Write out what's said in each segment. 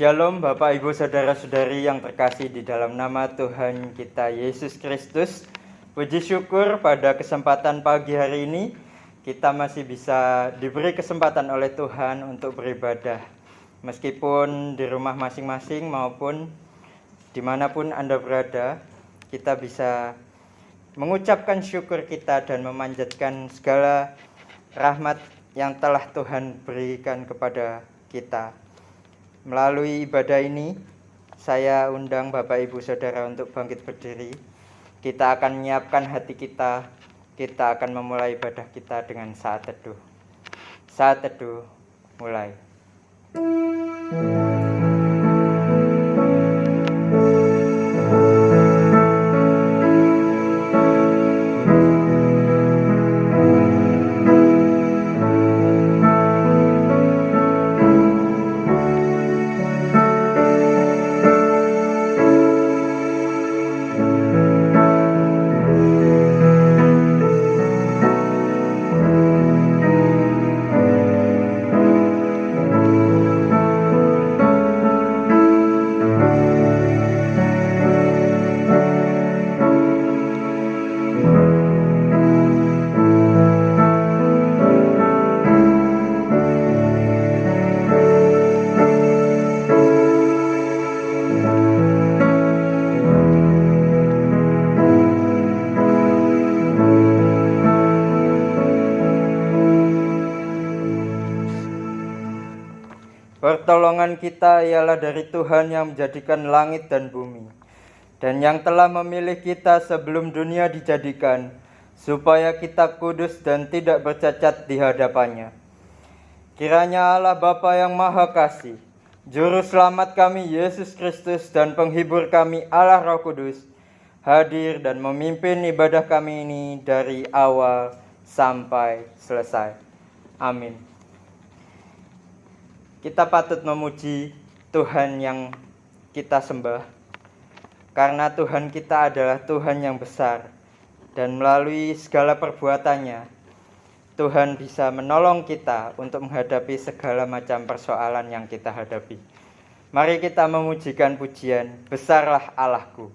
Shalom Bapak Ibu Saudara-saudari yang terkasih di dalam nama Tuhan kita Yesus Kristus. Puji syukur pada kesempatan pagi hari ini kita masih bisa diberi kesempatan oleh Tuhan untuk beribadah. Meskipun di rumah masing-masing maupun dimanapun Anda berada, kita bisa mengucapkan syukur kita dan memanjatkan segala rahmat yang telah Tuhan berikan kepada kita. Melalui ibadah ini, saya undang Bapak Ibu Saudara untuk bangkit berdiri. Kita akan menyiapkan hati kita akan memulai ibadah kita dengan saat teduh. Saat teduh, mulai. Pertolongan kita ialah dari Tuhan yang menjadikan langit dan bumi, dan yang telah memilih kita sebelum dunia dijadikan, supaya kita kudus dan tidak bercacat di hadapannya. Kiranya Allah Bapa yang Maha Kasih, Juru Selamat kami Yesus Kristus dan Penghibur kami Allah Roh Kudus, hadir dan memimpin ibadah kami ini dari awal sampai selesai. Amin. Kita patut memuji Tuhan yang kita sembah, karena Tuhan kita adalah Tuhan yang besar, dan melalui segala perbuatannya, Tuhan bisa menolong kita untuk menghadapi segala macam persoalan yang kita hadapi. Mari kita memujikan pujian, besarlah Allahku.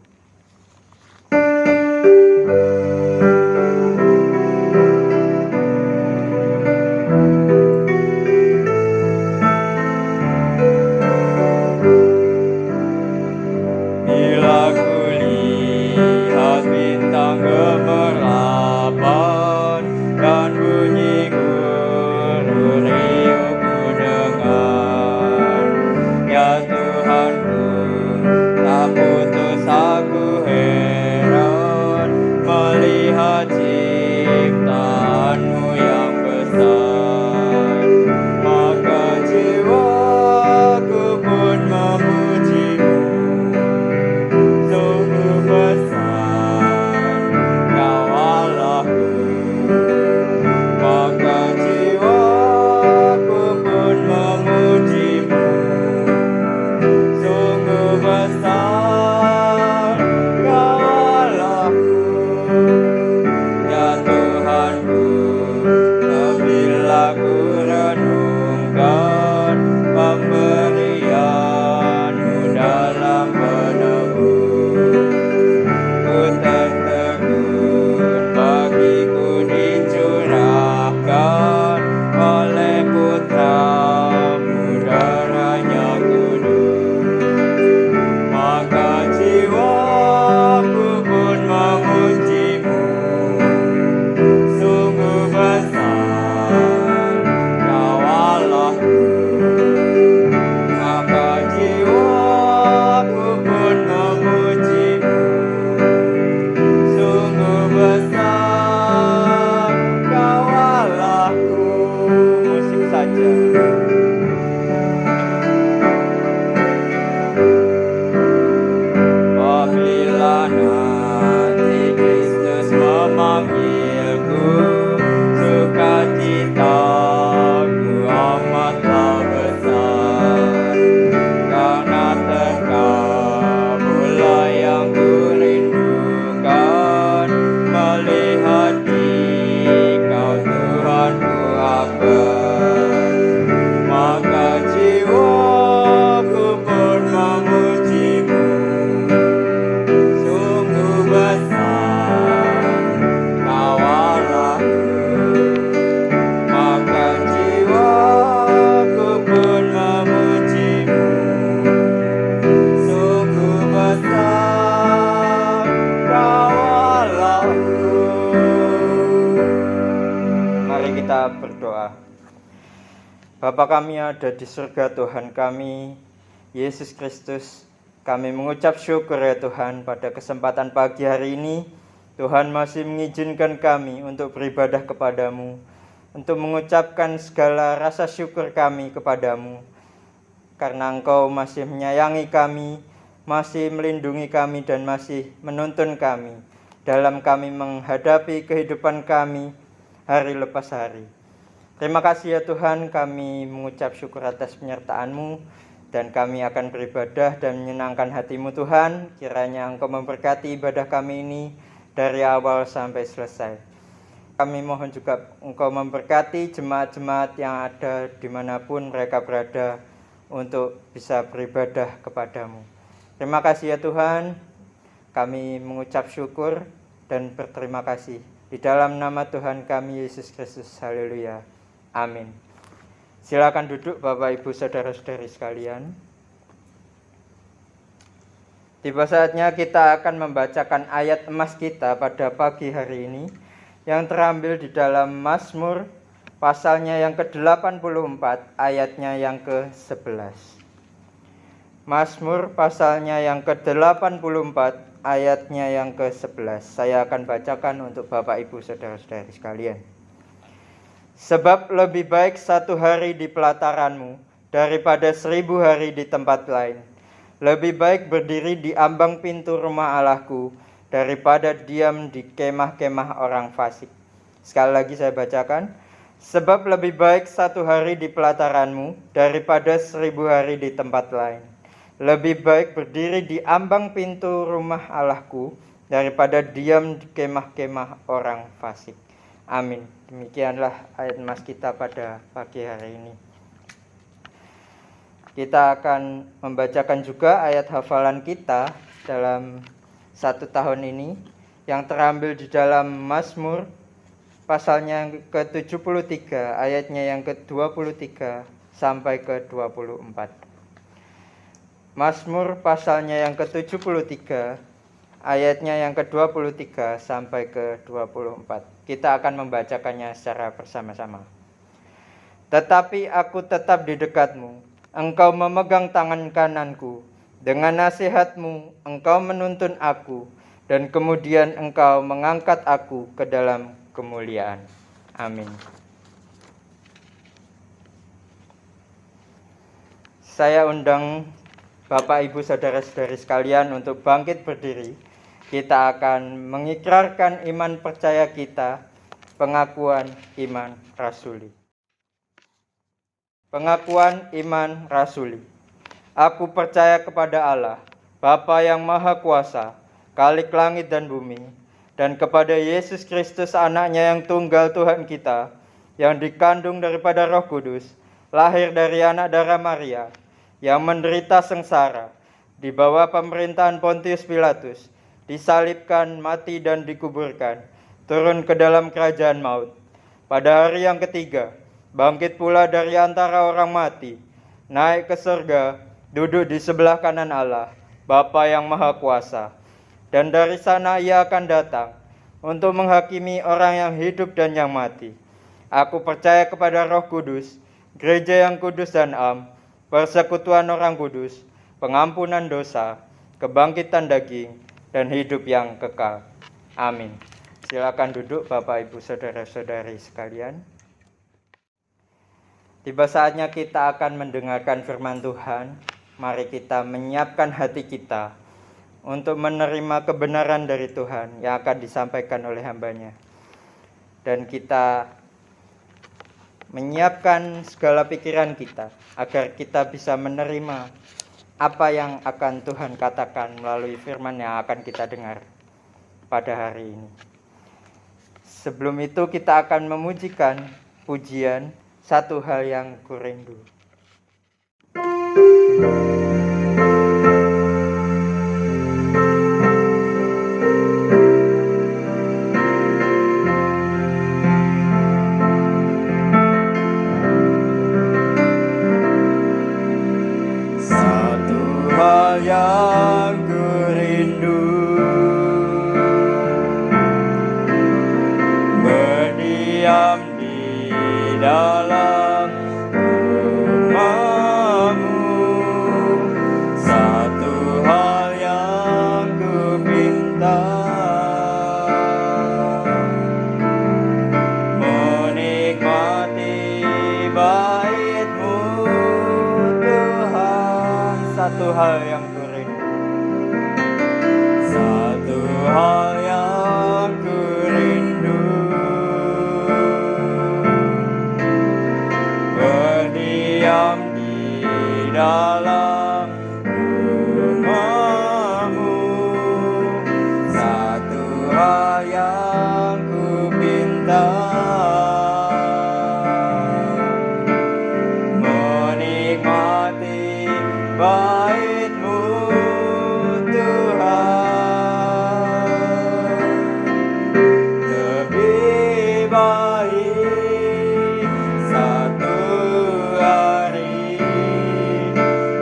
Aku heran melihat Bapa kami ada di surga, Tuhan kami, Yesus Kristus, kami mengucap syukur ya Tuhan pada kesempatan pagi hari ini. Tuhan masih mengizinkan kami untuk beribadah kepadamu, untuk mengucapkan segala rasa syukur kami kepadamu, karena Engkau masih menyayangi kami, masih melindungi kami, dan masih menuntun kami dalam kami menghadapi kehidupan kami hari lepas hari. Terima kasih ya Tuhan, kami mengucap syukur atas penyertaan-Mu, dan kami akan beribadah dan menyenangkan hati-Mu Tuhan. Kiranya Engkau memberkati ibadah kami ini dari awal sampai selesai. Kami mohon juga Engkau memberkati jemaat-jemaat yang ada dimanapun mereka berada untuk bisa beribadah kepadamu. Terima kasih ya Tuhan, kami mengucap syukur dan berterima kasih. Di dalam nama Tuhan kami Yesus Kristus, haleluya. Amin. Silakan duduk Bapak Ibu Saudara-saudari sekalian. Tiba saatnya kita akan membacakan ayat emas kita pada pagi hari ini yang terambil di dalam Mazmur pasalnya yang ke-84 ayatnya yang ke-11. Mazmur pasalnya yang ke-84 ayatnya yang ke-11. Saya akan bacakan untuk Bapak Ibu Saudara-saudari sekalian. Sebab lebih baik 1 hari di pelataranmu daripada 1000 hari di tempat lain. Lebih baik berdiri di ambang pintu rumah Allahku daripada diam di kemah-kemah orang fasik. Sekali lagi saya bacakan. Sebab lebih baik 1 hari di pelataranmu daripada 1000 hari di tempat lain. Lebih baik berdiri di ambang pintu rumah Allahku daripada diam di kemah-kemah orang fasik. Amin. Demikianlah ayat emas kita pada pagi hari ini. Kita akan membacakan juga ayat hafalan kita dalam 1 tahun ini yang terambil di dalam Mazmur pasalnya yang ke-73 ayatnya yang ke-23 sampai ke-24. Mazmur pasalnya yang ke-73 ayatnya yang ke-23 sampai ke-24. Kita akan membacakannya secara bersama-sama. Tetapi aku tetap di dekatmu, Engkau memegang tangan kananku, dengan nasihatmu Engkau menuntun aku, dan kemudian Engkau mengangkat aku ke dalam kemuliaan. Amin. Saya undang Bapak Ibu Saudara-saudari sekalian untuk bangkit berdiri. Kita akan mengikrarkan iman percaya kita, pengakuan iman rasuli. Pengakuan iman rasuli. Aku percaya kepada Allah, Bapa yang Maha Kuasa, Khalik langit dan bumi, dan kepada Yesus Kristus anaknya yang tunggal Tuhan kita, yang dikandung daripada Roh Kudus, lahir dari anak darah Maria, yang menderita sengsara, di bawah pemerintahan Pontius Pilatus, disalibkan, mati dan dikuburkan, turun ke dalam kerajaan maut. Pada hari yang ketiga, bangkit pula dari antara orang mati, naik ke surga, duduk di sebelah kanan Allah, Bapa yang Maha Kuasa. Dan dari sana ia akan datang untuk menghakimi orang yang hidup dan yang mati. Aku percaya kepada Roh Kudus, gereja yang kudus dan am, persekutuan orang kudus, pengampunan dosa, kebangkitan daging, dan hidup yang kekal. Amin. Silakan duduk Bapak Ibu Saudara-saudari sekalian. Tiba saatnya kita akan mendengarkan firman Tuhan. Mari kita menyiapkan hati kita untuk menerima kebenaran dari Tuhan yang akan disampaikan oleh hamba-Nya. Dan kita menyiapkan segala pikiran kita agar kita bisa menerima apa yang akan Tuhan katakan melalui firman yang akan kita dengar pada hari ini. Sebelum itu kita akan memujikan pujian Satu Hal Yang Kurindu. Satu hal yang kurindu, berdiam di dalam hal yang kurindu. Satu hal yang kurindu, berdiam di dalam rumah-Mu. Satu hal yang ku pinta, menikmati bait-Mu Tuhan. Lebih baik satu hari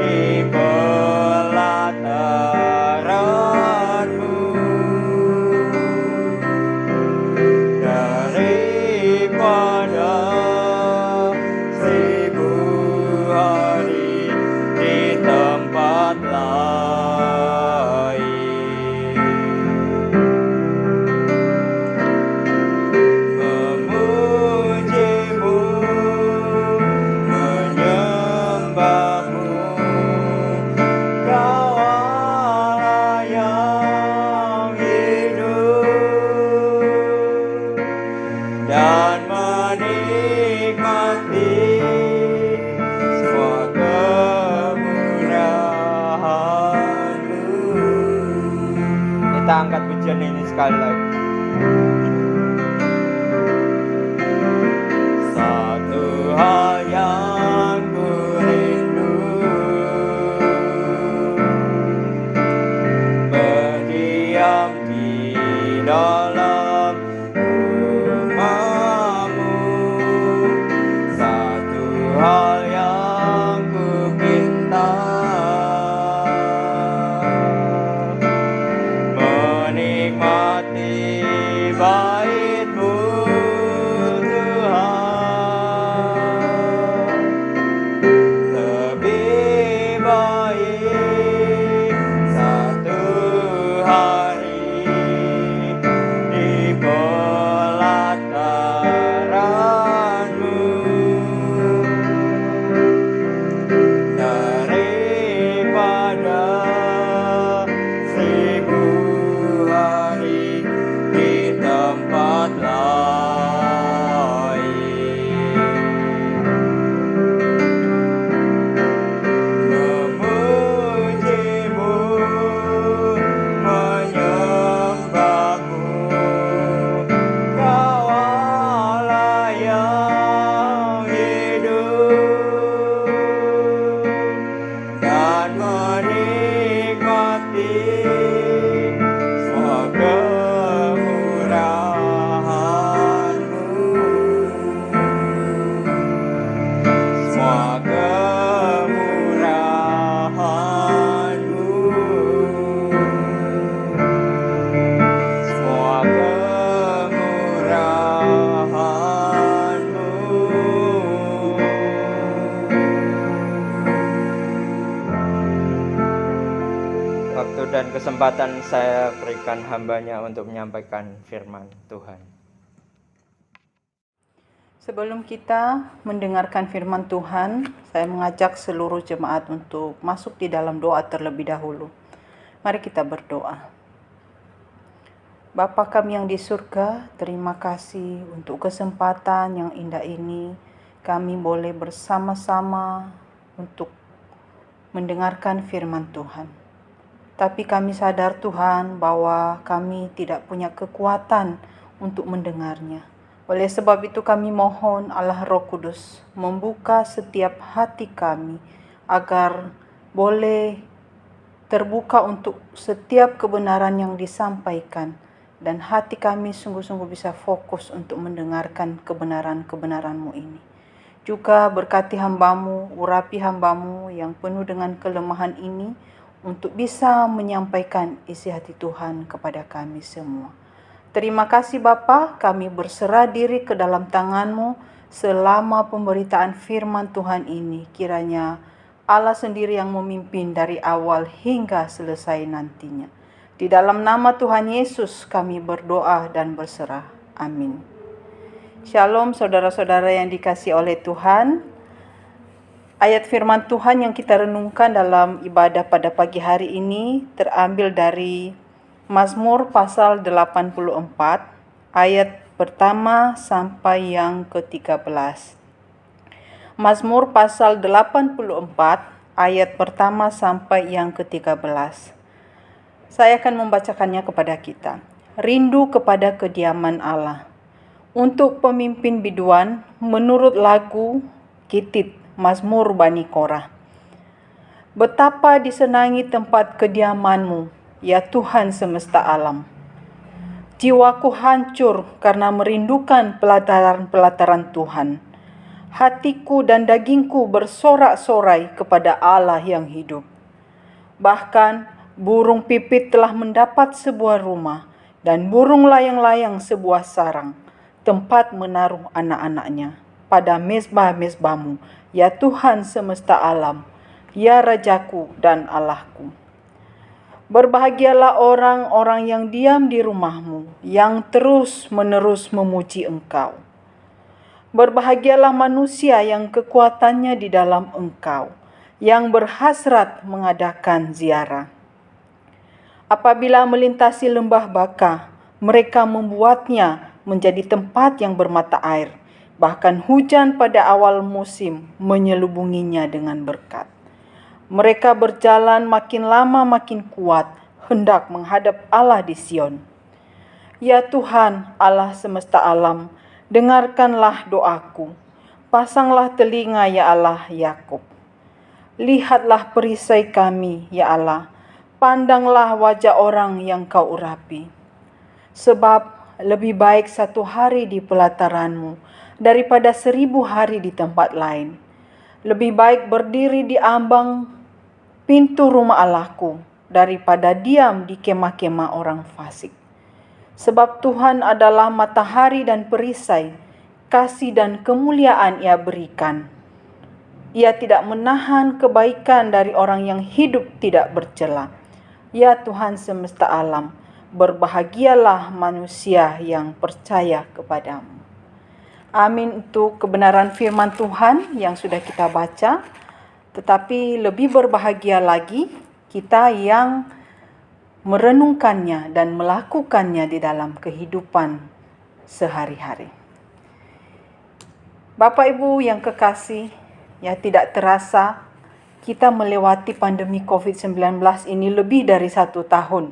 di pelataran-Mu daripada 1000 hari di tempat lain. Memuji-Mu, menyembah-Mu, Kau Allah yang hidup, dan menikmati semua kemurahan-Mu. Kita angkat pujian ini sekali lagi. Satu hal yang kurindu, berdiam di dalam rumah-Mu. Satu hal yang ku pinta, menikmati bait-Mu Tuhan. Lebih baik satu hari di pelataran-Mu daripada 1000 hari di tempat lain. Memuji-Mu, menyembah-Mu, Kau Allah yang hidup, dan menikmati semua kemurahan-Mu. Semua kemurahan-Mu. Semua kemurahan-Mu. Waktu dan kesempatan saya berikan hamba-Nya untuk menyampaikan firman Tuhan. Sebelum kita mendengarkan firman Tuhan, saya mengajak seluruh jemaat untuk masuk di dalam doa terlebih dahulu. Mari kita berdoa. Bapa kami yang di surga, terima kasih untuk kesempatan yang indah ini. Kami boleh bersama-sama untuk mendengarkan firman Tuhan. Tapi kami sadar Tuhan bahwa kami tidak punya kekuatan untuk mendengarnya. Oleh sebab itu kami mohon Allah Roh Kudus membuka setiap hati kami agar boleh terbuka untuk setiap kebenaran yang disampaikan. Dan hati kami sungguh-sungguh bisa fokus untuk mendengarkan kebenaran-kebenaran-Mu ini. Juga berkati hamba-Mu, urapi hamba-Mu yang penuh dengan kelemahan ini, untuk bisa menyampaikan isi hati Tuhan kepada kami semua. Terima kasih Bapa, kami berserah diri ke dalam tangan-Mu selama pemberitaan firman Tuhan ini. Kiranya Allah sendiri yang memimpin dari awal hingga selesai nantinya. Di dalam nama Tuhan Yesus kami berdoa dan berserah. Amin. Shalom saudara-saudara yang dikasihi oleh Tuhan. Ayat firman Tuhan yang kita renungkan dalam ibadah pada pagi hari ini terambil dari Mazmur pasal 84 ayat pertama sampai yang ke-13. Mazmur pasal 84 ayat pertama sampai yang ke-13. Saya akan membacakannya kepada kita. Rindu kepada kediaman Allah. Untuk pemimpin biduan menurut lagu Gitit Mazmur Bani Korah. Betapa disenangi tempat kediaman-Mu, ya Tuhan semesta alam. Jiwaku hancur karena merindukan pelataran-pelataran Tuhan. Hatiku dan dagingku bersorak-sorai kepada Allah yang hidup. Bahkan burung pipit telah mendapat sebuah rumah, dan burung layang-layang sebuah sarang, tempat menaruh anak-anaknya. Pada mezbah-mezbah-Mu, ya Tuhan semesta alam, ya Rajaku dan Allahku. Berbahagialah orang-orang yang diam di rumah-Mu, yang terus-menerus memuji Engkau. Berbahagialah manusia yang kekuatannya di dalam Engkau, yang berhasrat mengadakan ziarah. Apabila melintasi lembah Baka, mereka membuatnya menjadi tempat yang bermata air. Bahkan hujan pada awal musim menyelubunginya dengan berkat. Mereka berjalan makin lama makin kuat, hendak menghadap Allah di Sion. Ya Tuhan, Allah semesta alam, dengarkanlah doaku. Pasanglah telinga, ya Allah Yakub. Lihatlah perisai kami, ya Allah. Pandanglah wajah orang yang Kau urapi. Sebab lebih baik 1 hari di pelataran-Mu daripada 1000 hari di tempat lain. Lebih baik berdiri di ambang pintu rumah Allahku daripada diam di kemah-kemah orang fasik. Sebab Tuhan adalah matahari dan perisai, kasih dan kemuliaan Ia berikan. Ia tidak menahan kebaikan dari orang yang hidup tidak bercela. Ya Tuhan semesta alam, berbahagialah manusia yang percaya kepada-Mu. Amin untuk kebenaran firman Tuhan yang sudah kita baca. Tetapi lebih berbahagia lagi kita yang merenungkannya dan melakukannya di dalam kehidupan sehari-hari. Bapak Ibu yang kekasih, ya tidak terasa kita melewati pandemi COVID-19 ini lebih dari 1 tahun.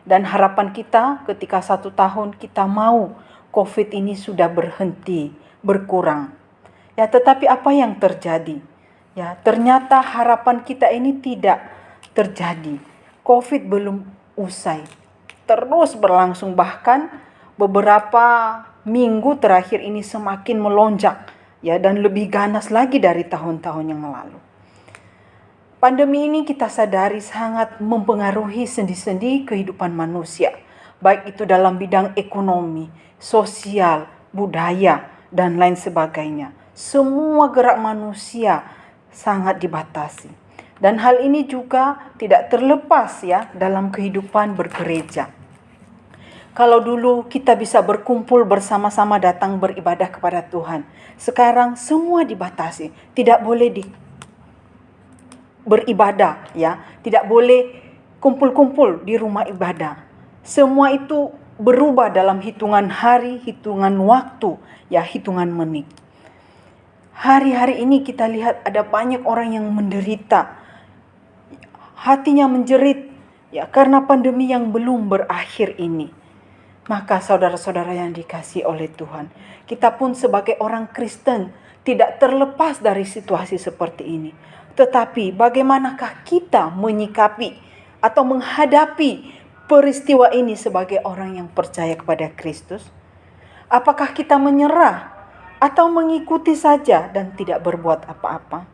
Dan harapan kita ketika 1 tahun kita mau COVID ini sudah berhenti, berkurang. Ya, tetapi apa yang terjadi? Ya, ternyata harapan kita ini tidak terjadi. COVID belum usai. Terus berlangsung, bahkan beberapa minggu terakhir ini semakin melonjak, ya, dan lebih ganas lagi dari tahun-tahun yang lalu. Pandemi ini kita sadari sangat mempengaruhi sendi-sendi kehidupan manusia, baik itu dalam bidang ekonomi, sosial, budaya, dan lain sebagainya. Semua gerak manusia sangat dibatasi. Dan hal ini juga tidak terlepas ya dalam kehidupan bergereja. Kalau dulu kita bisa berkumpul bersama-sama datang beribadah kepada Tuhan, sekarang semua dibatasi, tidak boleh beribadah ya, tidak boleh kumpul-kumpul di rumah ibadah. Semua itu berubah dalam hitungan hari, hitungan waktu, ya hitungan menit. Hari-hari ini kita lihat ada banyak orang yang menderita, hatinya menjerit ya karena pandemi yang belum berakhir ini. Maka saudara-saudara yang dikasihi oleh Tuhan, kita pun sebagai orang Kristen tidak terlepas dari situasi seperti ini. Tetapi bagaimanakah kita menyikapi atau menghadapi peristiwa ini sebagai orang yang percaya kepada Kristus? Apakah kita menyerah atau mengikuti saja dan tidak berbuat apa-apa?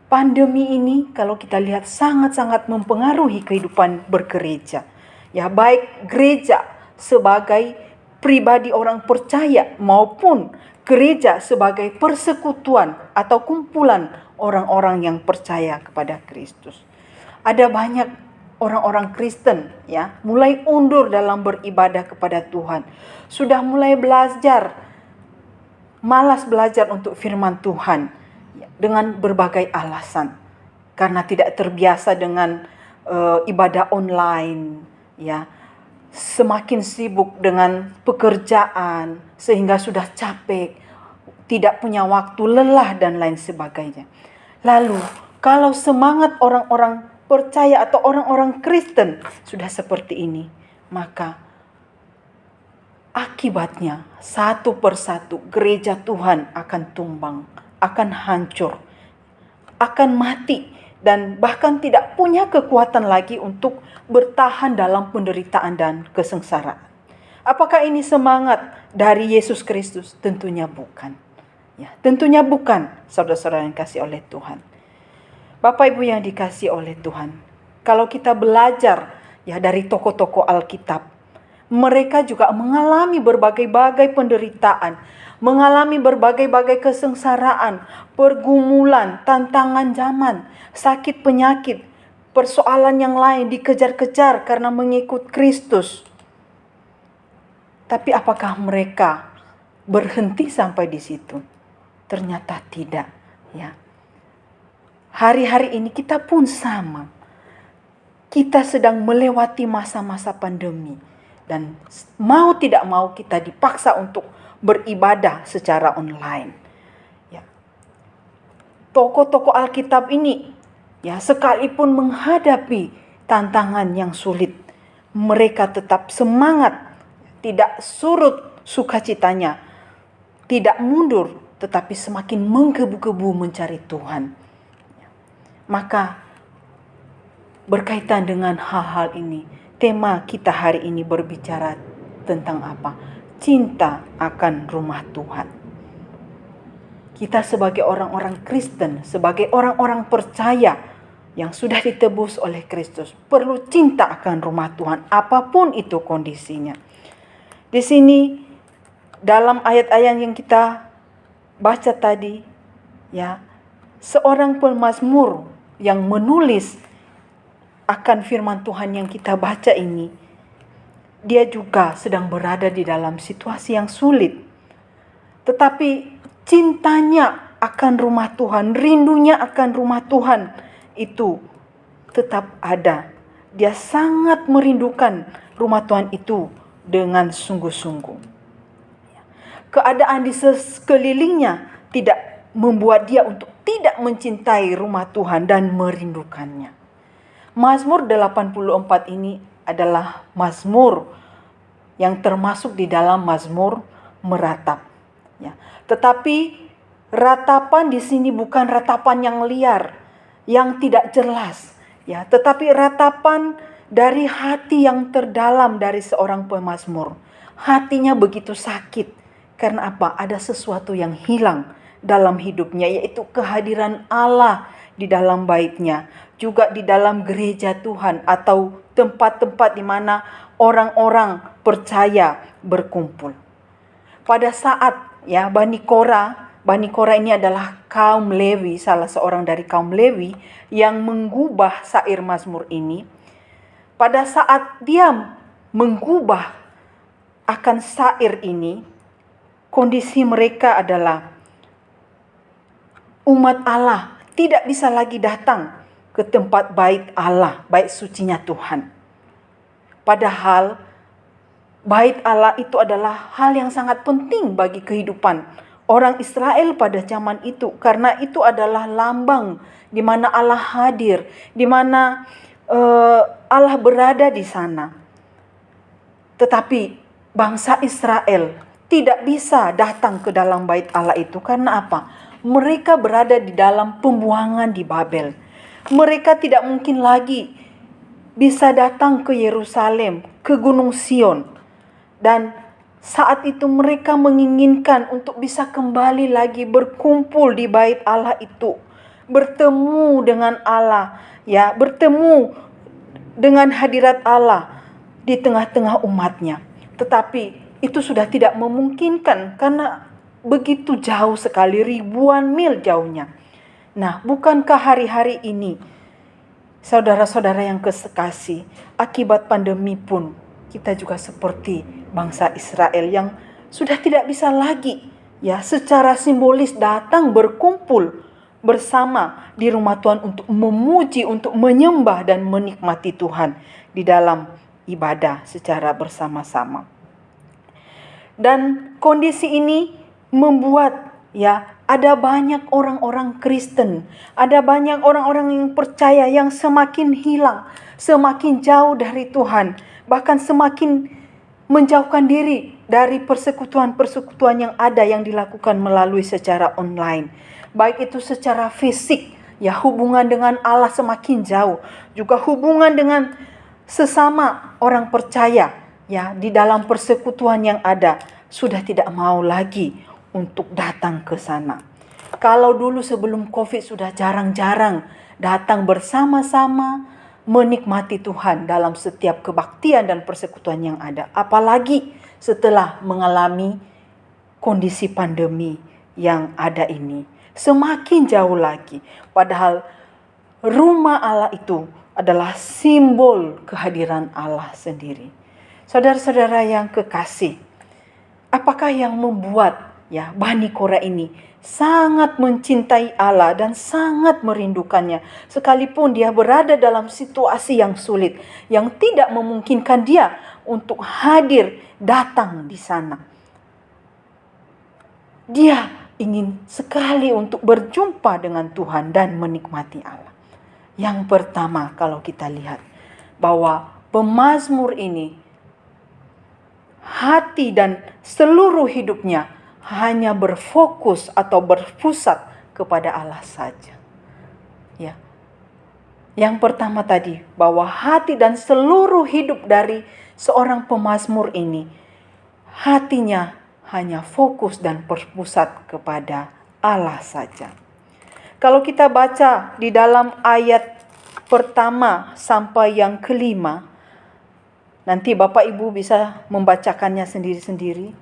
Pandemi ini kalau kita lihat sangat-sangat mempengaruhi kehidupan bergereja. Ya, baik gereja sebagai pribadi orang percaya maupun gereja sebagai persekutuan atau kumpulan orang-orang yang percaya kepada Kristus. Ada banyak orang-orang Kristen ya, mulai undur dalam beribadah kepada Tuhan. Sudah mulai malas belajar untuk firman Tuhan. dengan berbagai alasan. Karena tidak terbiasa dengan ibadah online, ya, semakin sibuk dengan pekerjaan sehingga sudah capek, tidak punya waktu, lelah dan lain sebagainya. Lalu kalau semangat orang-orang percaya atau orang-orang Kristen sudah seperti ini, maka akibatnya satu persatu gereja Tuhan akan tumbang, akan hancur, akan mati, dan bahkan tidak punya kekuatan lagi untuk bertahan dalam penderitaan dan kesengsaraan. Apakah ini semangat dari Yesus Kristus? Tentunya bukan. Ya, tentunya bukan, saudara-saudara yang kasih oleh Tuhan. Bapak Ibu yang dikasih oleh Tuhan, kalau kita belajar ya dari tokoh-tokoh Alkitab, mereka juga mengalami berbagai-bagai penderitaan, mengalami berbagai-bagai kesengsaraan, pergumulan, tantangan zaman, sakit penyakit, persoalan yang lain, dikejar-kejar karena mengikut Kristus. Tapi apakah mereka berhenti sampai di situ? Ternyata tidak, ya. Hari-hari ini kita pun sama. Kita sedang melewati masa-masa pandemi dan mau tidak mau kita dipaksa untuk beribadah secara online. Ya. Tokoh-tokoh Alkitab ini ya sekalipun menghadapi tantangan yang sulit, mereka tetap semangat, tidak surut sukacitanya, tidak mundur, tetapi semakin menggebu-gebu mencari Tuhan. Maka berkaitan dengan hal-hal ini, tema kita hari ini berbicara tentang apa? Cinta akan rumah Tuhan. Kita sebagai orang-orang Kristen, sebagai orang-orang percaya yang sudah ditebus oleh Kristus, perlu cinta akan rumah Tuhan, apapun itu kondisinya. Di sini dalam ayat-ayat yang kita baca tadi, ya, seorang pemazmur yang menulis akan firman Tuhan yang kita baca ini, dia juga sedang berada di dalam situasi yang sulit. Tetapi cintanya akan rumah Tuhan, rindunya akan rumah Tuhan itu tetap ada. Dia sangat merindukan rumah Tuhan itu dengan sungguh-sungguh. Keadaan di sekelilingnya tidak membuat dia untuk tidak mencintai rumah Tuhan dan merindukannya. Mazmur 84 ini adalah mazmur yang termasuk di dalam mazmur meratap. Ya. Tetapi ratapan di sini bukan ratapan yang liar, yang tidak jelas. Ya. Tetapi ratapan dari hati yang terdalam dari seorang pemazmur. Hatinya begitu sakit. Karena apa? Ada sesuatu yang hilang dalam hidupnya, yaitu kehadiran Allah di dalam baitnya, juga di dalam gereja Tuhan atau tempat-tempat di mana orang-orang percaya berkumpul. Pada saat ya Bani Korah ini adalah kaum Lewi, salah seorang dari kaum Lewi yang mengubah syair mazmur ini. Pada saat dia mengubah akan syair ini, kondisi mereka adalah umat Allah tidak bisa lagi datang ke tempat bait Allah, bait sucinya Tuhan. Padahal bait Allah itu adalah hal yang sangat penting bagi kehidupan orang Israel pada zaman itu. Karena itu adalah lambang di mana Allah hadir, di mana Allah berada di sana. Tetapi bangsa Israel tidak bisa datang ke dalam bait Allah itu. Karena apa? Mereka berada di dalam pembuangan di Babel. Mereka tidak mungkin lagi bisa datang ke Yerusalem, ke Gunung Sion. Dan saat itu mereka menginginkan untuk bisa kembali lagi berkumpul di bait Allah itu. Bertemu dengan Allah, ya, bertemu dengan hadirat Allah di tengah-tengah umatnya. Tetapi itu sudah tidak memungkinkan karena begitu jauh sekali, ribuan mil jauhnya. Nah, bukankah hari-hari ini, saudara-saudara yang kekasih, akibat pandemi pun kita juga seperti bangsa Israel yang sudah tidak bisa lagi ya secara simbolis datang berkumpul bersama di rumah Tuhan untuk memuji, untuk menyembah dan menikmati Tuhan di dalam ibadah secara bersama-sama. Dan kondisi ini membuat ada banyak orang-orang Kristen, ada banyak orang-orang yang percaya yang semakin hilang, semakin jauh dari Tuhan, bahkan semakin menjauhkan diri dari persekutuan-persekutuan yang ada yang dilakukan melalui secara online. Baik itu secara fisik, hubungan dengan Allah semakin jauh, juga hubungan dengan sesama orang percaya, di dalam persekutuan yang ada sudah tidak mau lagi untuk datang ke sana. Kalau dulu sebelum Covid sudah jarang-jarang datang bersama-sama menikmati Tuhan dalam setiap kebaktian dan persekutuan yang ada. Apalagi setelah mengalami kondisi pandemi yang ada ini. Semakin jauh lagi. Padahal rumah Allah itu adalah simbol kehadiran Allah sendiri. Saudara-saudara yang kekasih, apakah yang membuat Bani Korah ini sangat mencintai Allah dan sangat merindukannya, sekalipun dia berada dalam situasi yang sulit, yang tidak memungkinkan dia untuk hadir datang di sana. Dia ingin sekali untuk berjumpa dengan Tuhan dan menikmati Allah. Yang pertama, kalau kita lihat bahwa pemazmur ini hati dan seluruh hidupnya hanya berfokus atau berpusat kepada Allah saja. Yang pertama tadi, bahwa hati dan seluruh hidup dari seorang pemazmur ini, hatinya hanya fokus dan berpusat kepada Allah saja. Kalau kita baca di dalam ayat pertama sampai yang kelima, nanti Bapak Ibu bisa membacakannya sendiri-sendiri.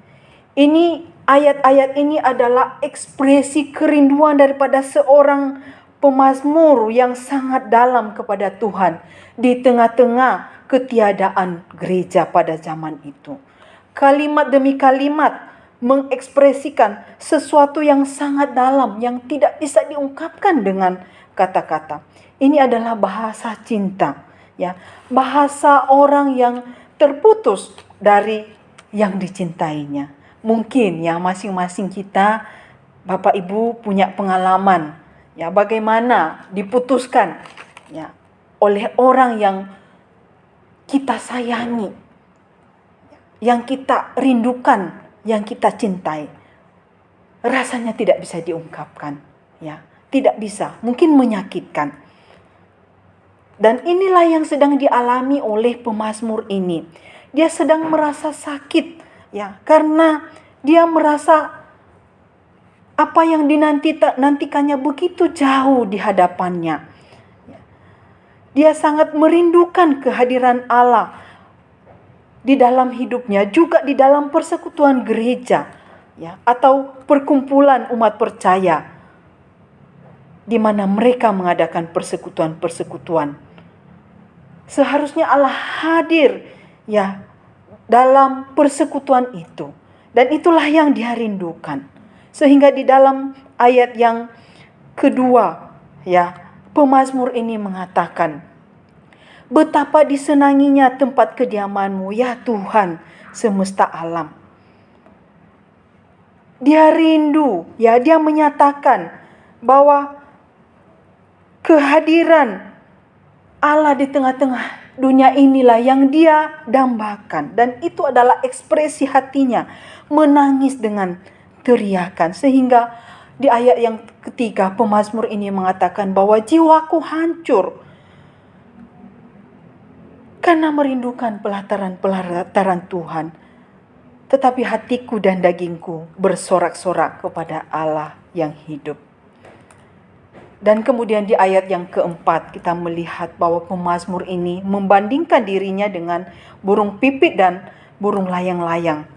Ini ayat-ayat ini adalah ekspresi kerinduan daripada seorang pemazmur yang sangat dalam kepada Tuhan di tengah-tengah ketiadaan gereja pada zaman itu. Kalimat demi kalimat mengekspresikan sesuatu yang sangat dalam yang tidak bisa diungkapkan dengan kata-kata. Ini adalah bahasa cinta, bahasa orang yang terputus dari yang dicintainya. Mungkin masing-masing kita, Bapak Ibu, punya pengalaman bagaimana diputuskan oleh orang yang kita sayangi, yang kita rindukan, yang kita cintai. Rasanya tidak bisa diungkapkan, tidak bisa, mungkin menyakitkan. Dan inilah yang sedang dialami oleh pemazmur ini. Dia sedang merasa sakit, karena dia merasa apa yang dinantikannya begitu jauh di hadapannya. Dia sangat merindukan kehadiran Allah di dalam hidupnya, juga di dalam persekutuan gereja, atau perkumpulan umat percaya, di mana mereka mengadakan persekutuan-persekutuan. Seharusnya Allah hadir dalam persekutuan itu, dan itulah yang dia rindukan. Sehingga di dalam ayat yang kedua, pemazmur ini mengatakan, betapa disenanginya tempat kediaman-Mu, ya Tuhan semesta alam. Dia rindu, dia menyatakan bahwa kehadiran Allah di tengah-tengah dunia inilah yang dia dambakan. Dan itu adalah ekspresi hatinya, menangis dengan teriakan. Sehingga di ayat yang ketiga, pemazmur ini mengatakan bahwa jiwaku hancur karena merindukan pelataran Tuhan. Tetapi hatiku dan dagingku bersorak-sorak kepada Allah yang hidup. Dan kemudian di ayat yang keempat kita melihat bahwa pemazmur ini membandingkan dirinya dengan burung pipit dan burung layang-layang.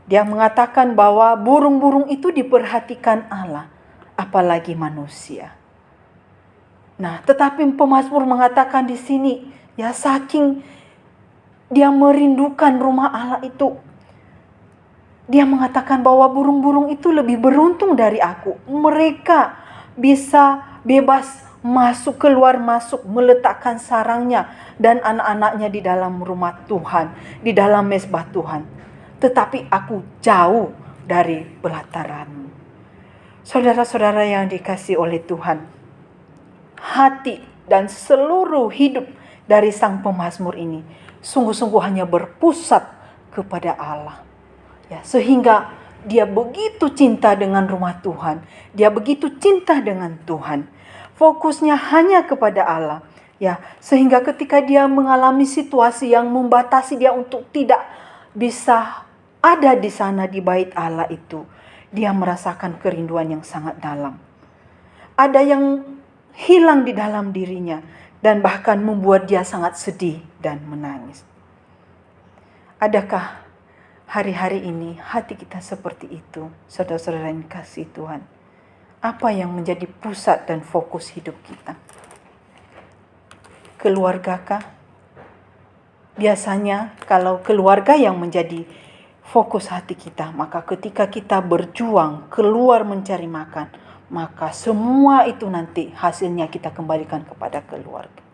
Dia mengatakan bahwa burung-burung itu diperhatikan Allah, apalagi manusia. Nah, tetapi pemazmur mengatakan di sini, saking dia merindukan rumah Allah itu, dia mengatakan bahwa burung-burung itu lebih beruntung dari aku. Mereka bisa bebas masuk keluar masuk, meletakkan sarangnya dan anak-anaknya di dalam rumah Tuhan, di dalam mezbah Tuhan. Tetapi aku jauh dari pelataranmu. Saudara-saudara yang dikasihi oleh Tuhan, hati dan seluruh hidup dari sang pemazmur ini sungguh-sungguh hanya berpusat kepada Allah. Ya, sehingga dia begitu cinta dengan rumah Tuhan, dia begitu cinta dengan Tuhan. Fokusnya hanya kepada Allah. Ya, sehingga ketika dia mengalami situasi yang membatasi dia untuk tidak bisa ada di sana di bait Allah itu, dia merasakan kerinduan yang sangat dalam. Ada yang hilang di dalam dirinya dan bahkan membuat dia sangat sedih dan menangis. Adakah hari-hari ini hati kita seperti itu, saudara-saudara yang kasih Tuhan? Apa yang menjadi pusat dan fokus hidup kita? Keluargakah? Biasanya kalau keluarga yang menjadi fokus hati kita, maka ketika kita berjuang keluar mencari makan, maka semua itu nanti hasilnya kita kembalikan kepada keluarga.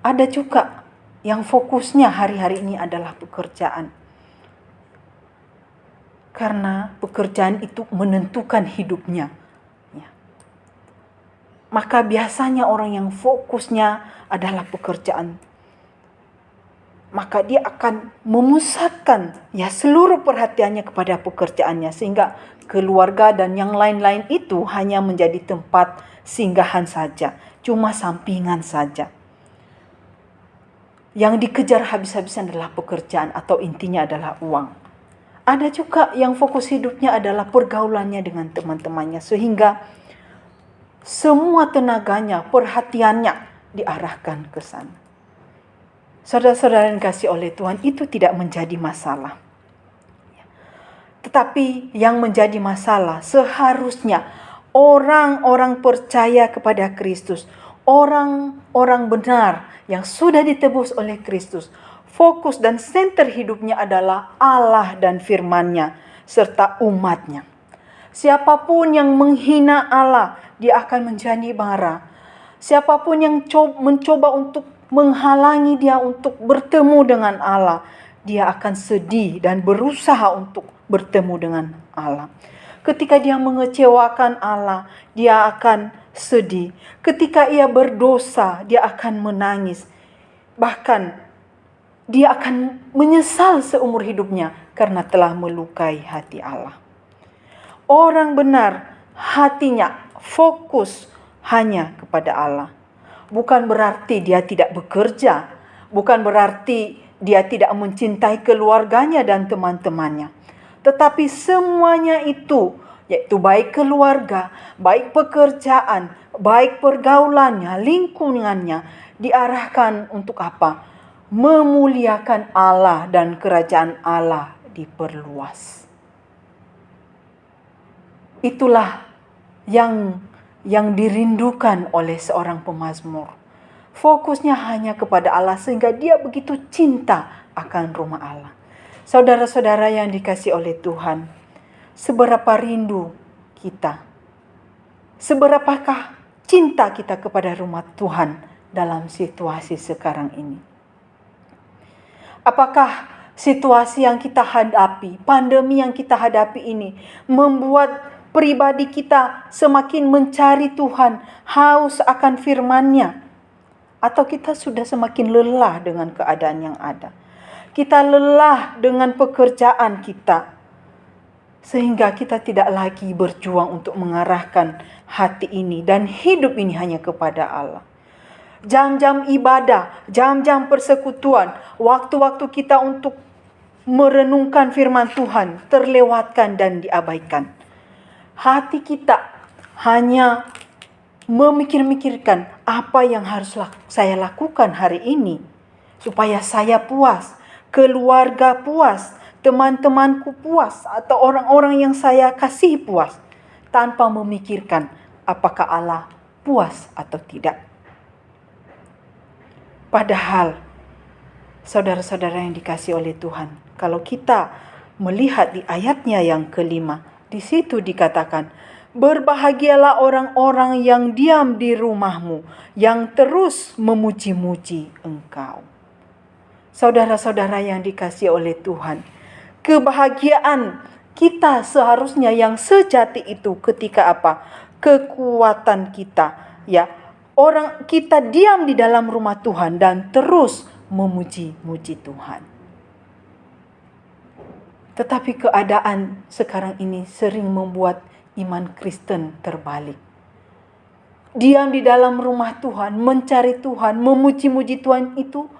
Ada juga yang fokusnya hari-hari ini adalah pekerjaan. Karena pekerjaan itu menentukan hidupnya. Ya. Maka biasanya orang yang fokusnya adalah pekerjaan, maka dia akan memusatkan ya seluruh perhatiannya kepada pekerjaannya, sehingga keluarga dan yang lain-lain itu hanya menjadi tempat singgahan saja, cuma sampingan saja. Yang dikejar habis-habisan adalah pekerjaan atau intinya adalah uang. Ada juga yang fokus hidupnya adalah pergaulannya dengan teman-temannya, sehingga semua tenaganya, perhatiannya diarahkan ke sana. Saudara-saudara yang kasih oleh Tuhan, itu tidak menjadi masalah. Tetapi yang menjadi masalah seharusnya orang-orang percaya kepada Kristus, orang-orang benar yang sudah ditebus oleh Kristus, fokus dan senter hidupnya adalah Allah dan firman-Nya serta umat-Nya. Siapapun yang menghina Allah, dia akan menjadi marah. Siapapun yang mencoba untuk menghalangi dia untuk bertemu dengan Allah, dia akan sedih dan berusaha untuk bertemu dengan Allah. Ketika dia mengecewakan Allah, dia akan sedih. Ketika ia berdosa, dia akan menangis. Bahkan dia akan menyesal seumur hidupnya karena telah melukai hati Allah. Orang benar hatinya fokus hanya kepada Allah. Bukan berarti dia tidak bekerja, bukan berarti dia tidak mencintai keluarganya dan teman-temannya. Tetapi semuanya itu, yaitu baik keluarga, baik pekerjaan, baik pergaulannya, lingkungannya, diarahkan untuk apa? Memuliakan Allah dan kerajaan Allah diperluas. Itulah yang dirindukan oleh seorang pemazmur. Fokusnya hanya kepada Allah sehingga dia begitu cinta akan rumah Allah. Saudara-saudara yang dikasihi oleh Tuhan, seberapa rindu kita? Seberapakah cinta kita kepada rumah Tuhan dalam situasi sekarang ini? Apakah situasi yang kita hadapi, pandemi yang kita hadapi ini membuat pribadi kita semakin mencari Tuhan, haus akan firman-Nya? Atau kita sudah semakin lelah dengan keadaan yang ada? Kita lelah dengan pekerjaan kita, sehingga kita tidak lagi berjuang untuk mengarahkan hati ini dan hidup ini hanya kepada Allah. Jam-jam ibadah, jam-jam persekutuan, waktu-waktu kita untuk merenungkan firman Tuhan terlewatkan dan diabaikan. Hati kita hanya memikir-mikirkan apa yang harus saya lakukan hari ini supaya saya puas, keluarga puas, teman-temanku puas, atau orang-orang yang saya kasih puas, tanpa memikirkan apakah Allah puas atau tidak. Padahal, saudara-saudara yang dikasihi oleh Tuhan, kalau kita melihat di ayatnya yang kelima, di situ dikatakan, Berbahagialah orang-orang yang diam di rumahmu, yang terus memuji-muji Engkau. Saudara-saudara yang dikasihi oleh Tuhan, kebahagiaan kita seharusnya yang sejati itu ketika apa? Kekuatan kita, ya. Orang kita diam di dalam rumah Tuhan dan terus memuji-muji Tuhan. Tetapi keadaan sekarang ini sering membuat iman Kristen terbalik. Diam di dalam rumah Tuhan, mencari Tuhan, memuji-muji Tuhan itu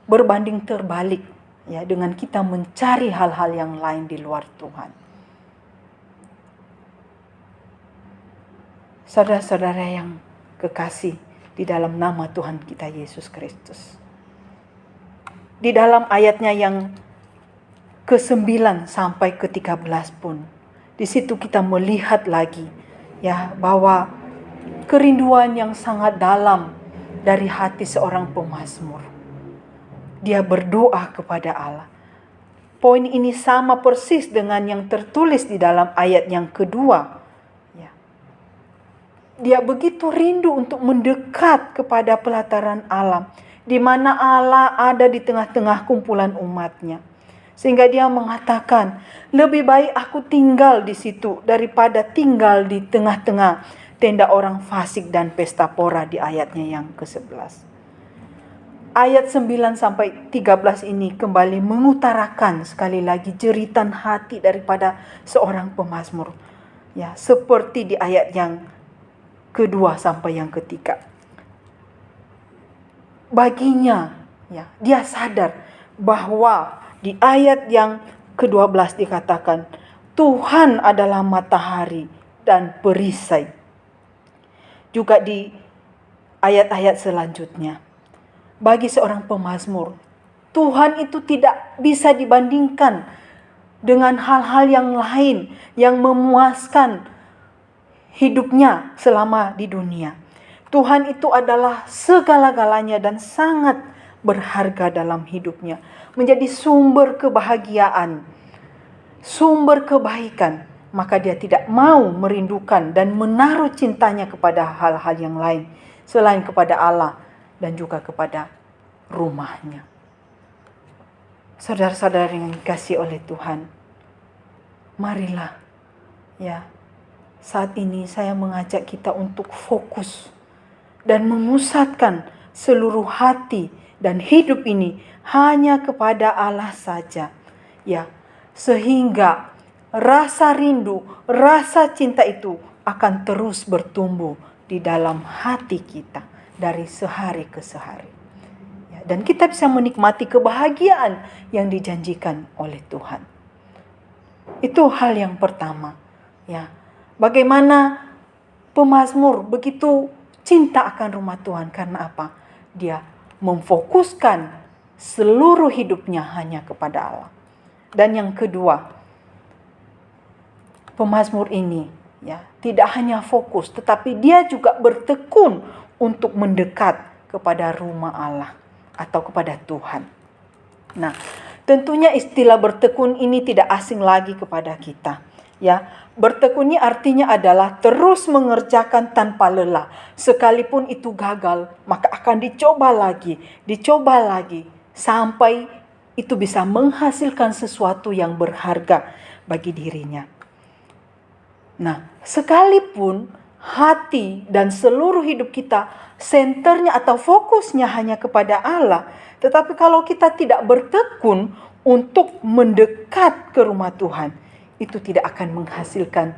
berbanding terbalik, ya, dengan kita mencari hal-hal yang lain di luar Tuhan. Saudara-saudara yang kekasih di dalam nama Tuhan kita Yesus Kristus. Di dalam ayatnya yang ke-9 sampai ke-13 pun, di situ kita melihat lagi, ya, bahwa kerinduan yang sangat dalam dari hati seorang pemazmur. Dia berdoa kepada Allah. Poin ini sama persis dengan yang tertulis di dalam ayat yang kedua. Ya. Dia begitu rindu untuk mendekat kepada pelataran Allah, di mana Allah ada di tengah-tengah kumpulan umatnya. Sehingga dia mengatakan, lebih baik aku tinggal di situ daripada tinggal di tengah-tengah tenda orang fasik dan pesta pora di ayatnya yang ke-11. Ayat 9 sampai 13 ini kembali mengutarakan sekali lagi jeritan hati daripada seorang pemazmur. Ya, seperti di ayat yang kedua sampai yang ketiga. Baginya, ya, dia sadar bahwa di ayat yang ke-12 dikatakan, Tuhan adalah matahari dan perisai. Juga di ayat-ayat selanjutnya, bagi seorang pemazmur, Tuhan itu tidak bisa dibandingkan dengan hal-hal yang lain yang memuaskan hidupnya selama di dunia. Tuhan itu adalah segala-galanya dan sangat berharga dalam hidupnya. Menjadi sumber kebahagiaan, sumber kebaikan. Maka dia tidak mau merindukan dan menaruh cintanya kepada hal-hal yang lain selain kepada Allah dan juga kepada rumahnya. Saudara-saudara yang dikasihi oleh Tuhan, marilah, ya, saat ini saya mengajak kita untuk fokus dan memusatkan seluruh hati dan hidup ini hanya kepada Allah saja, ya, sehingga rasa rindu, rasa cinta itu akan terus bertumbuh di dalam hati kita dari sehari ke sehari, ya, dan kita bisa menikmati kebahagiaan yang dijanjikan oleh Tuhan. Itu hal yang pertama, ya. Bagaimana pemazmur begitu cinta akan rumah Tuhan, karena apa? Dia memfokuskan seluruh hidupnya hanya kepada Allah. Dan yang kedua, pemazmur ini, ya, tidak hanya fokus, tetapi dia juga bertekun untuk mendekat kepada rumah Allah atau kepada Tuhan. Nah, tentunya istilah bertekun ini tidak asing lagi kepada kita. Ya, bertekunnya artinya adalah terus mengerjakan tanpa lelah. Sekalipun itu gagal, maka akan dicoba lagi, sampai itu bisa menghasilkan sesuatu yang berharga bagi dirinya. Nah, sekalipun hati dan seluruh hidup kita senternya atau fokusnya hanya kepada Allah, tetapi kalau kita tidak bertekun untuk mendekat ke rumah Tuhan, itu tidak akan menghasilkan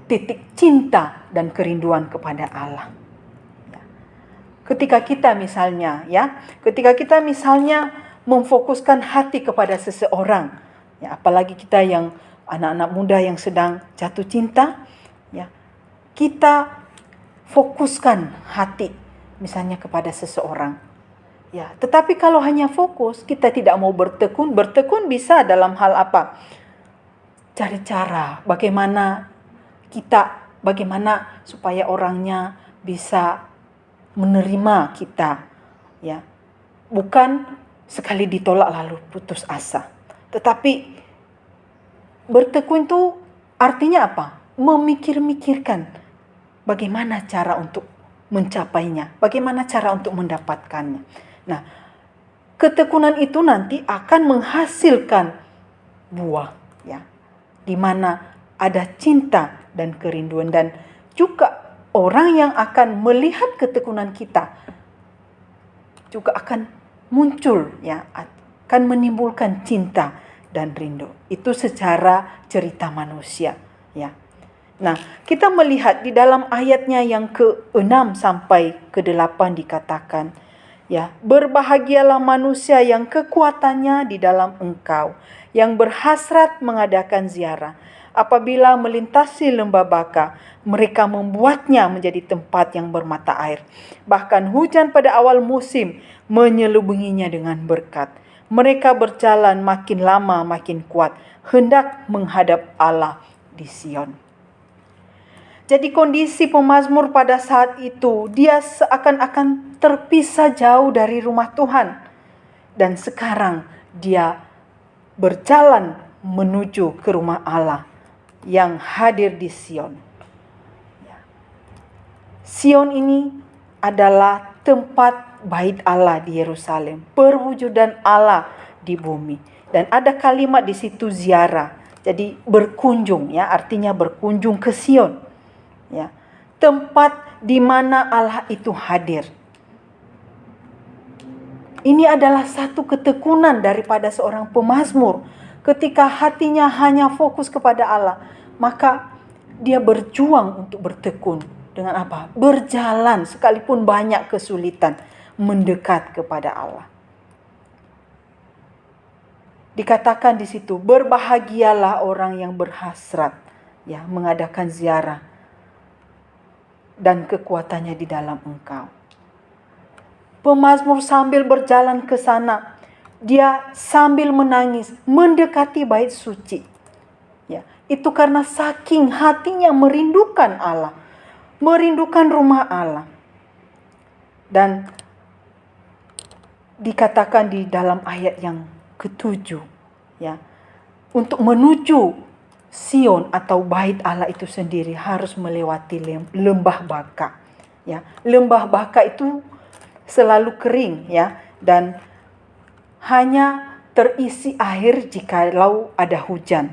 titik cinta dan kerinduan kepada Allah. Ketika kita misalnya memfokuskan hati kepada seseorang, ya, apalagi kita yang anak-anak muda yang sedang jatuh cinta, ya, kita fokuskan hati misalnya kepada seseorang. Ya, tetapi kalau hanya fokus, kita tidak mau bertekun bisa dalam hal apa? Cari cara bagaimana supaya orangnya bisa menerima kita, ya. Bukan sekali ditolak lalu putus asa. Tetapi bertekun itu artinya apa? memikir-mikirkan bagaimana cara untuk mencapainya, bagaimana cara untuk mendapatkannya. Nah, ketekunan itu nanti akan menghasilkan buah, ya, di mana ada cinta dan kerinduan, dan juga orang yang akan melihat ketekunan kita juga akan muncul, ya, akan menimbulkan cinta dan rindu. Itu secara cerita manusia, ya. Nah, kita melihat di dalam ayatnya yang ke-6 sampai ke-8 dikatakan, ya, berbahagialah manusia yang kekuatannya di dalam Engkau, yang berhasrat mengadakan ziarah. Apabila melintasi lembah Baka, mereka membuatnya menjadi tempat yang bermata air. Bahkan hujan pada awal musim menyelubunginya dengan berkat. Mereka berjalan makin lama makin kuat, hendak menghadap Allah di Sion. Jadi kondisi pemazmur pada saat itu, dia seakan-akan terpisah jauh dari rumah Tuhan. Dan sekarang dia berjalan menuju ke rumah Allah yang hadir di Sion. Sion ini adalah tempat bait Allah di Yerusalem, perwujudan Allah di bumi. Dan ada kalimat di situ ziarah. Jadi berkunjung, ya, artinya berkunjung ke Sion. Ya, tempat di mana Allah itu hadir. Ini adalah satu ketekunan daripada seorang pemazmur. Ketika hatinya hanya fokus kepada Allah, maka dia berjuang untuk bertekun. Dengan apa? Berjalan sekalipun banyak kesulitan, mendekat kepada Allah. Dikatakan di situ, berbahagialah orang yang berhasrat, ya, mengadakan ziarah dan kekuatannya di dalam Engkau. Pemazmur sambil berjalan ke sana, dia sambil menangis mendekati bait suci. Ya, itu karena saking hatinya merindukan Allah, merindukan rumah Allah. Dan dikatakan di dalam ayat yang ke-7, ya, untuk menuju Sion atau bait Allah itu sendiri harus melewati lembah Baka. Ya, lembah Baka itu selalu kering, ya, dan hanya terisi air jikalau ada hujan.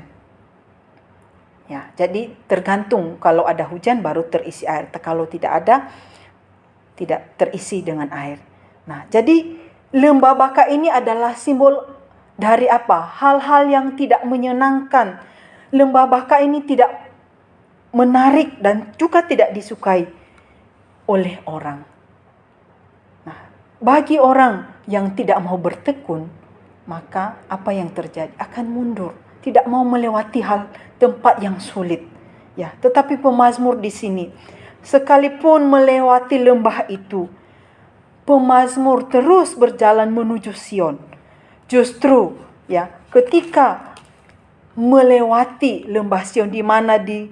Ya, jadi tergantung, kalau ada hujan baru terisi air, kalau tidak ada, tidak terisi dengan air. Nah, jadi lembah Baka ini adalah simbol dari apa? Hal-hal yang tidak menyenangkan. Lembah Baka ini tidak menarik dan juga tidak disukai oleh orang. Nah, bagi orang yang tidak mau bertekun, maka apa yang terjadi? Akan mundur, tidak mau melewati tempat yang sulit. Ya, tetapi pemazmur di sini, sekalipun melewati lembah itu, pemazmur terus berjalan menuju Sion. Justru, ya, ketika melewati lembah Sion, di mana di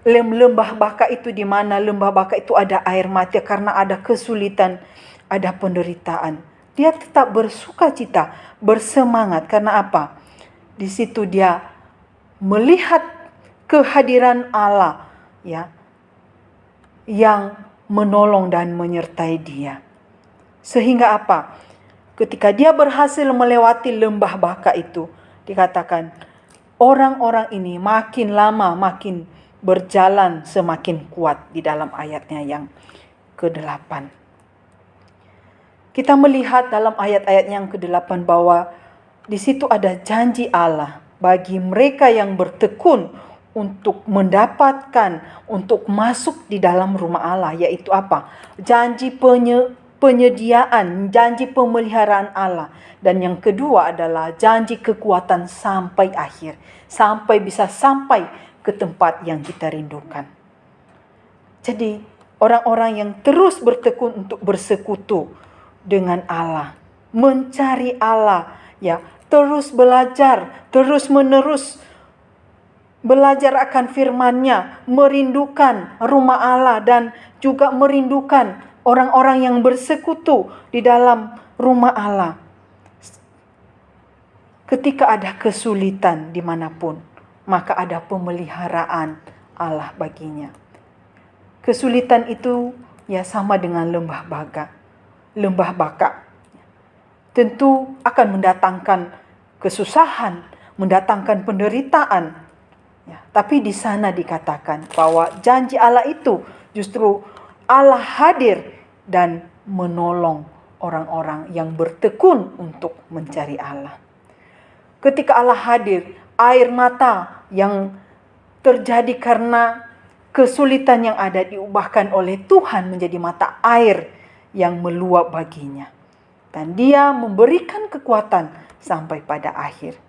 lembah Baka itu, di mana lembah Baka itu ada air mata karena ada kesulitan, ada penderitaan, dia tetap bersukacita, bersemangat. Karena apa? Di situ dia melihat kehadiran Allah, ya, yang menolong dan menyertai dia. Sehingga apa? Ketika dia berhasil melewati lembah Baka itu, dikatakan orang-orang ini makin lama makin berjalan semakin kuat di dalam ayatnya yang ke-8. Kita melihat dalam ayat-ayat yang ke-8 bahwa di situ ada janji Allah bagi mereka yang bertekun untuk mendapatkan, untuk masuk di dalam rumah Allah, yaitu apa? Janji penyediaan, janji pemeliharaan Allah. Dan yang kedua adalah janji kekuatan sampai akhir, sampai bisa sampai ke tempat yang kita rindukan. Jadi orang-orang yang terus bertekun untuk bersekutu dengan Allah, mencari Allah, ya, terus belajar, terus menerus belajar akan firman-Nya, merindukan rumah Allah dan juga merindukan orang-orang yang bersekutu di dalam rumah Allah. Ketika ada kesulitan dimanapun, maka ada pemeliharaan Allah baginya. Kesulitan itu ya sama dengan lembah baka. Tentu akan mendatangkan kesusahan, mendatangkan penderitaan. Ya, tapi di sana dikatakan bahwa janji Allah itu justru Allah hadir dan menolong orang-orang yang bertekun untuk mencari Allah. Ketika Allah hadir, air mata yang terjadi karena kesulitan yang ada diubahkan oleh Tuhan menjadi mata air yang meluap baginya. Dan dia memberikan kekuatan sampai pada akhir.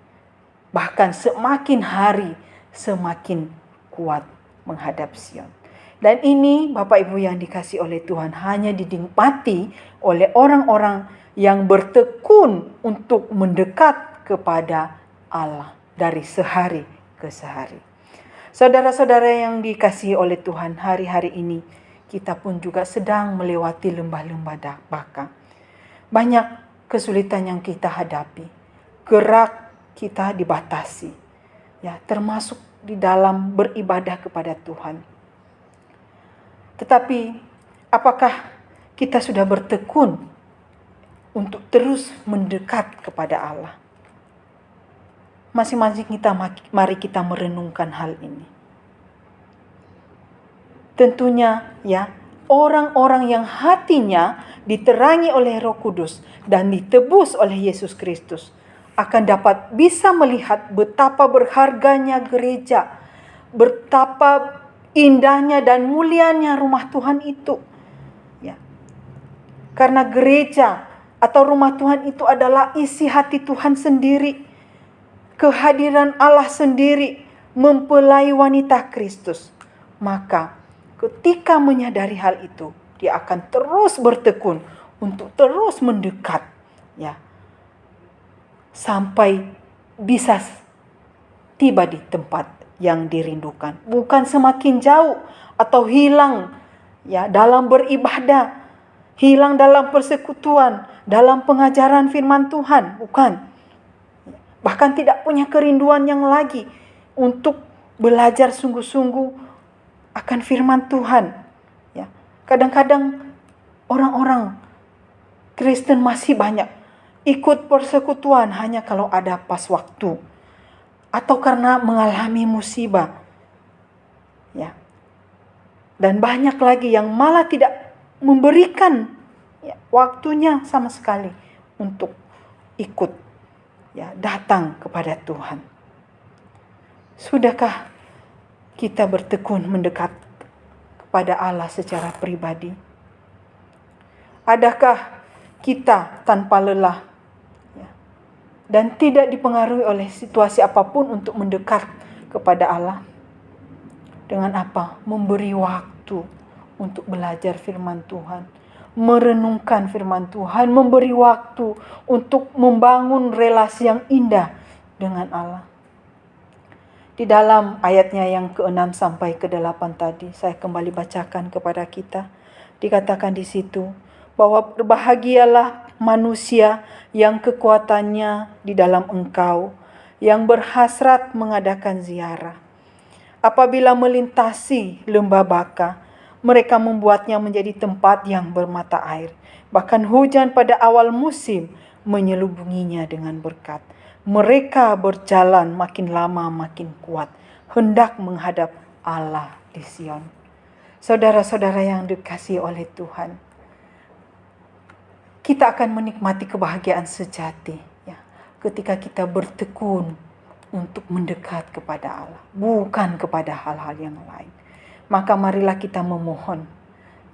Bahkan semakin hari semakin kuat menghadap Sion. Dan ini Bapak Ibu yang dikasihi oleh Tuhan hanya dinikmati oleh orang-orang yang bertekun untuk mendekat kepada Allah dari sehari ke sehari. Saudara-saudara yang dikasihi oleh Tuhan, hari-hari ini kita pun juga sedang melewati lembah-lembah baka. Banyak kesulitan yang kita hadapi. Gerak kita dibatasi. Ya, termasuk di dalam beribadah kepada Tuhan. Tetapi apakah kita sudah bertekun untuk terus mendekat kepada Allah? Masing-masing kita, mari kita merenungkan hal ini. Tentunya ya, orang-orang yang hatinya diterangi oleh Roh Kudus dan ditebus oleh Yesus Kristus akan dapat bisa melihat betapa berharganya gereja, betapa indahnya dan mulianya rumah Tuhan itu. Ya. Karena gereja atau rumah Tuhan itu adalah isi hati Tuhan sendiri. Kehadiran Allah sendiri mempelai wanita Kristus. Maka ketika menyadari hal itu, dia akan terus bertekun untuk terus mendekat, ya, sampai bisa tiba di tempat yang dirindukan. Bukan semakin jauh atau hilang ya dalam beribadah, hilang dalam persekutuan, dalam pengajaran firman Tuhan, bukan. Bahkan tidak punya kerinduan yang lagi untuk belajar sungguh-sungguh akan firman Tuhan. Ya, kadang-kadang orang-orang Kristen masih banyak ikut persekutuan hanya kalau ada pas waktu atau karena mengalami musibah. Ya. Dan banyak lagi yang malah tidak memberikan ya, waktunya sama sekali untuk ikut ya, datang kepada Tuhan. Sudahkah kita bertekun mendekat kepada Allah secara pribadi? Adakah kita tanpa lelah ya, dan tidak dipengaruhi oleh situasi apapun untuk mendekat kepada Allah? Dengan apa? Memberi waktu untuk belajar firman Tuhan, merenungkan firman Tuhan, memberi waktu untuk membangun relasi yang indah dengan Allah. Di dalam ayatnya yang ke-6 sampai ke-8 tadi, saya kembali bacakan kepada kita. Dikatakan di situ bahwa berbahagialah manusia yang kekuatannya di dalam Engkau, yang berhasrat mengadakan ziarah. Apabila melintasi lembah baka, mereka membuatnya menjadi tempat yang bermata air. Bahkan hujan pada awal musim menyelubunginya dengan berkat. Mereka berjalan makin lama makin kuat, hendak menghadap Allah di Sion. Saudara-saudara yang dikasihi oleh Tuhan, kita akan menikmati kebahagiaan sejati ya, ketika kita bertekun untuk mendekat kepada Allah, bukan kepada hal-hal yang lain. Maka marilah kita memohon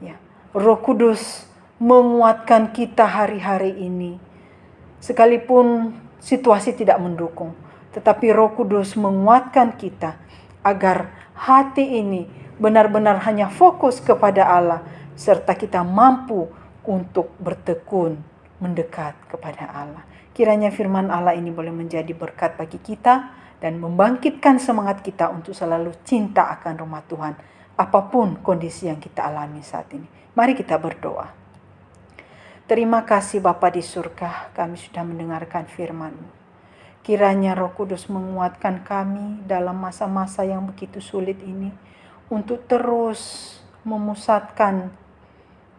ya, Roh Kudus menguatkan kita hari-hari ini. Sekalipun situasi tidak mendukung, tetapi Roh Kudus menguatkan kita agar hati ini benar-benar hanya fokus kepada Allah, serta kita mampu untuk bertekun mendekat kepada Allah. Kiranya firman Allah ini boleh menjadi berkat bagi kita dan membangkitkan semangat kita untuk selalu cinta akan rumah Tuhan, apapun kondisi yang kita alami saat ini. Mari kita berdoa. Terima kasih Bapa di surga, kami sudah mendengarkan firman-Mu. Kiranya Roh Kudus menguatkan kami dalam masa-masa yang begitu sulit ini, untuk terus memusatkan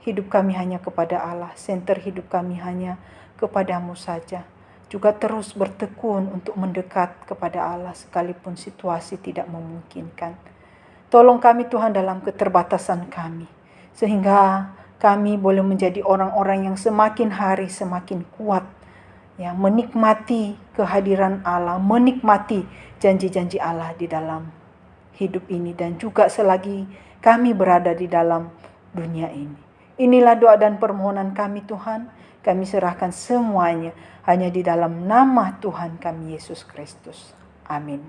hidup kami hanya kepada Allah, senter hidup kami hanya kepadamu saja. Juga terus bertekun untuk mendekat kepada Allah sekalipun situasi tidak memungkinkan. Tolong kami Tuhan dalam keterbatasan kami, sehingga kami boleh menjadi orang-orang yang semakin hari semakin kuat, ya, menikmati kehadiran Allah, menikmati janji-janji Allah di dalam hidup ini dan juga selagi kami berada di dalam dunia ini. Inilah doa dan permohonan kami Tuhan, kami serahkan semuanya hanya di dalam nama Tuhan kami Yesus Kristus. Amin.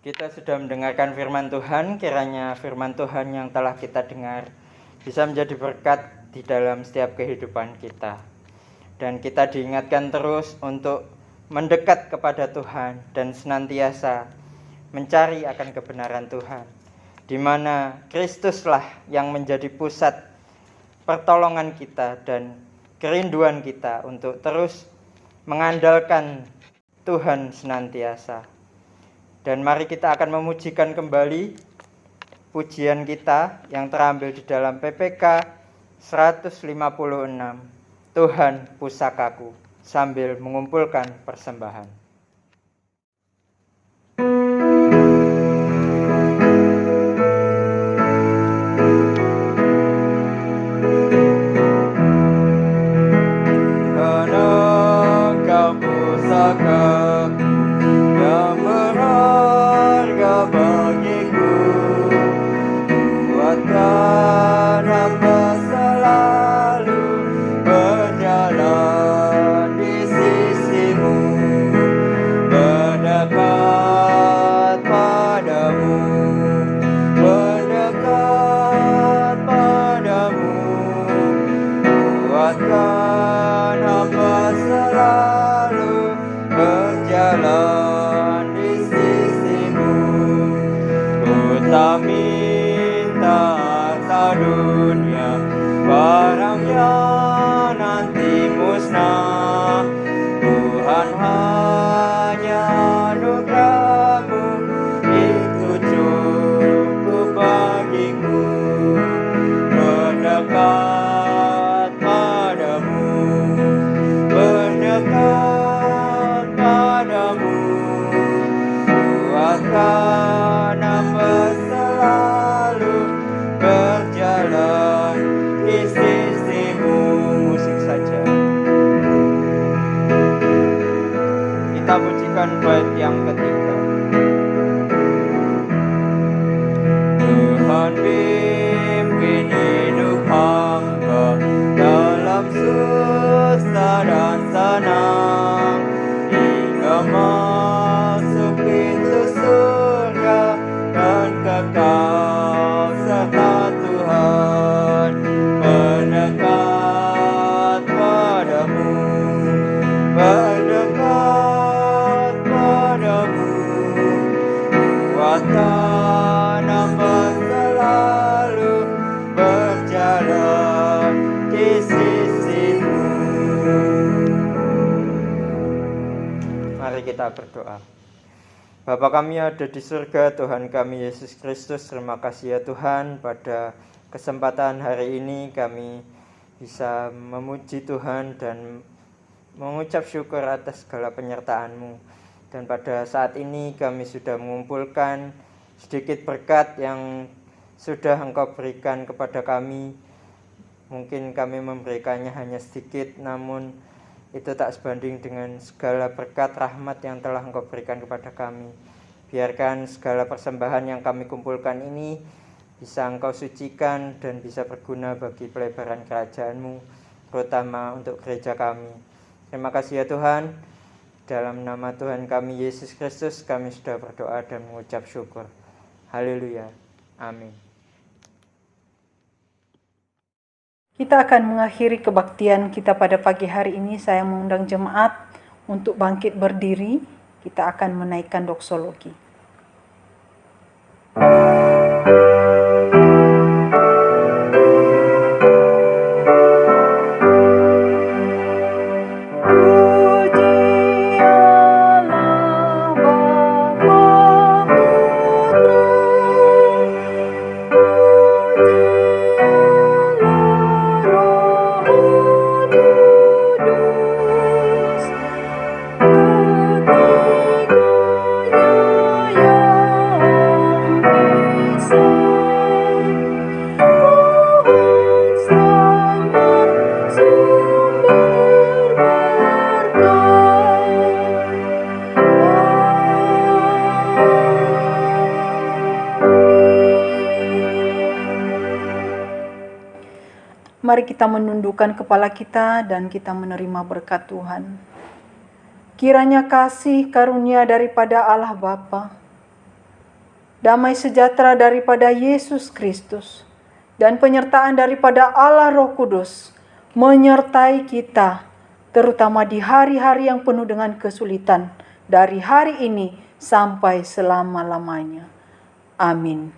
Kita sudah mendengarkan firman Tuhan, kiranya firman Tuhan yang telah kita dengar bisa menjadi berkat di dalam setiap kehidupan kita. Dan kita diingatkan terus untuk mendekat kepada Tuhan dan senantiasa mencari akan kebenaran Tuhan, di mana Kristuslah yang menjadi pusat pertolongan kita dan kerinduan kita untuk terus mengandalkan Tuhan senantiasa. Dan mari kita akan memujikan kembali pujian kita yang terambil di dalam PPK 156, Tuhan Pusakaku, sambil mengumpulkan persembahan. Yang berharga bagiku, buatkan hamba selalu berjalan di sisimu, mendekat padamu, mendekat padamu, buatkan hamba selalu berjalan di sisimu. Ku tak minta harta dunia, barangnya nanti musnah. Tuhan, hanya anugerah-Mu itu cukup bagiku. Mendekat padamu, mendekat padamu, buatkan hamba selalu berjalan di sisimu. Musik saja. Kita pujikan bait yang ketiga. Tuhan, pimpin hidup hamba dalam susah dan senang, hingga masuk pintu surga dan kekal serta Tuhan. Mendekat padamu, mendekat padamu, buatkan hamba selalu berjalan di sisimu. Mari kita berdoa. Bapa kami ada di surga, Tuhan kami Yesus Kristus, terima kasih ya Tuhan, pada kesempatan hari ini kami bisa memuji Tuhan dan mengucap syukur atas segala penyertaan-Mu. Dan pada saat ini kami sudah mengumpulkan sedikit berkat yang sudah Engkau berikan kepada kami. Mungkin kami memberikannya hanya sedikit, namun itu tak sebanding dengan segala berkat rahmat yang telah Engkau berikan kepada kami. Biarkan segala persembahan yang kami kumpulkan ini bisa Engkau sucikan dan bisa berguna bagi pelebaran kerajaan-Mu, terutama untuk gereja kami. Terima kasih ya Tuhan. Dalam nama Tuhan kami Yesus Kristus kami sudah berdoa dan mengucap syukur. Haleluya. Amin. Kita akan mengakhiri kebaktian kita pada pagi hari ini. Saya mengundang jemaat untuk bangkit berdiri. Kita akan menaikkan doksologi. Puji Allah Bapa, Putra, Mari kita menundukkan kepala kita dan kita menerima berkat Tuhan. Kiranya kasih karunia daripada Allah Bapa, damai sejahtera daripada Yesus Kristus, dan penyertaan daripada Allah Roh Kudus menyertai kita, terutama di hari-hari yang penuh dengan kesulitan, dari hari ini sampai selama-lamanya. Amin.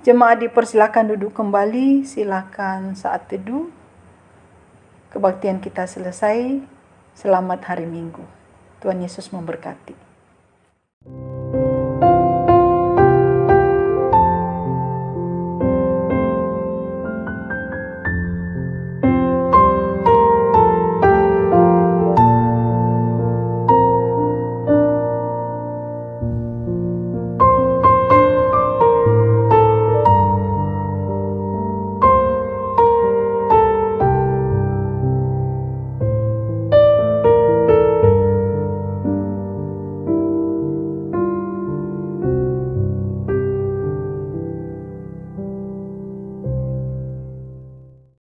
Jemaat dipersilakan duduk kembali, silakan saat teduh. Kebaktian kita selesai. Selamat hari Minggu. Tuhan Yesus memberkati.